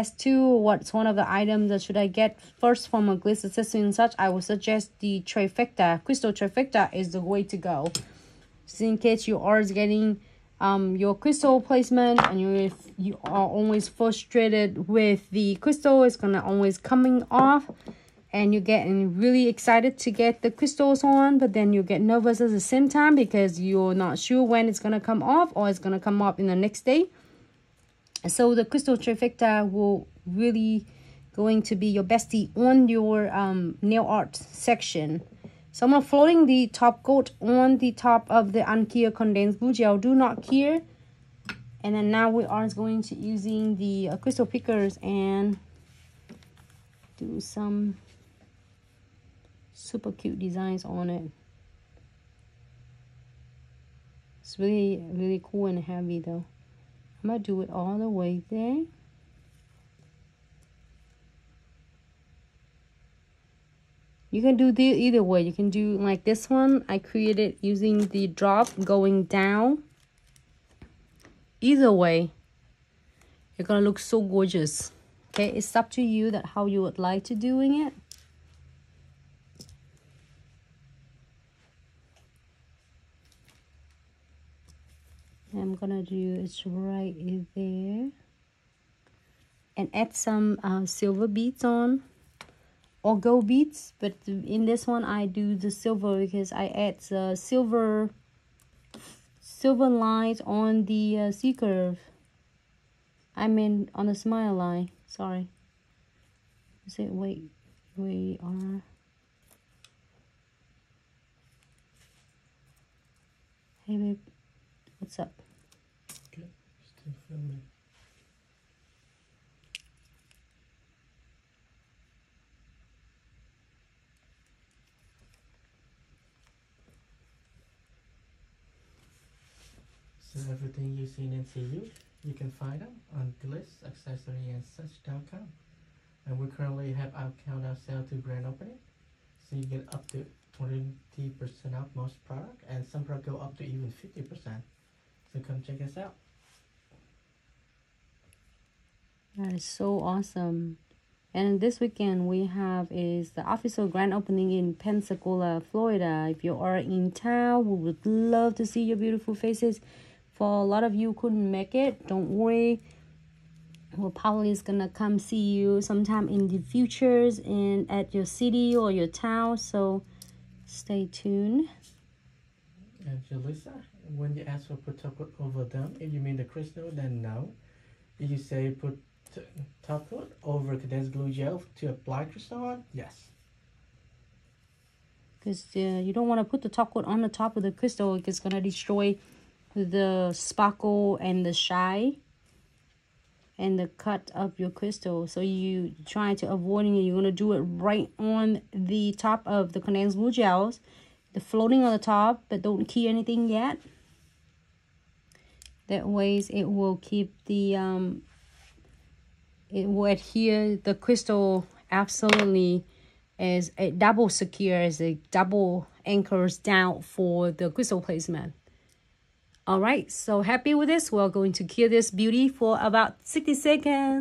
suggest too, what's one of the items that should I get first from a Glitz accessory and such, I would suggest the Trifecta. Crystal Trifecta is the way to go. So in case you are getting your crystal placement and if you are always frustrated with the crystal, it's gonna always coming off, and you're getting really excited to get the crystals on, but then you get nervous at the same time because you're not sure when it's gonna come off or it's gonna come up in the next day. So the Crystal Trifecta will really going to be your bestie on your nail art section. So I'm floating the top coat on the top of the unclear condensed glue gel. Do not cure. And then now we are going to using the crystal pickers and do some super cute designs on it. It's really cool and heavy though. I'm gonna do it all the way there. You can do either way. You can do like this one. I created using the drop going down. Either way, you're gonna look so gorgeous. Okay, it's up to you that how you would like to doing it. I'm gonna do it right there and add some silver beads on, or gold beads, but in this one I do the silver because I add silver lines on the C curve. I mean on the smile line. Sorry. Is it? Wait, we are. Hey babe, what's up? Okay, still filming. So everything you see in NCU, you can find them on Glitz Accessory and Such.com. And we currently have our countdown sale to grand opening. So you get up to 20% off most product, and some product go up to even 50%. So come check us out. That is so awesome. And this weekend we have is the official grand opening in Pensacola, Florida. If you are in town, we would love to see your beautiful faces. For a lot of you couldn't make it, don't worry. We're probably is gonna come see you sometime in the futures and at your city or your town. So stay tuned. And Jalissa, when you ask for put top coat over them, if you mean the crystal, then no. If you say put top coat over condensed glue gel to apply crystal on, yes. Because you don't want to put the top coat on the top of the crystal. It's going to destroy the sparkle and the shine and the cut of your crystal. So you try to avoiding it. You're going to do it right on the top of the condensed glue gels. The floating on the top, but don't key anything yet. That way it will keep the it will adhere the crystal absolutely as a double secure, as a double anchors down for the crystal placement. All right, so happy with this. We're going to cure this beauty for about 60 seconds.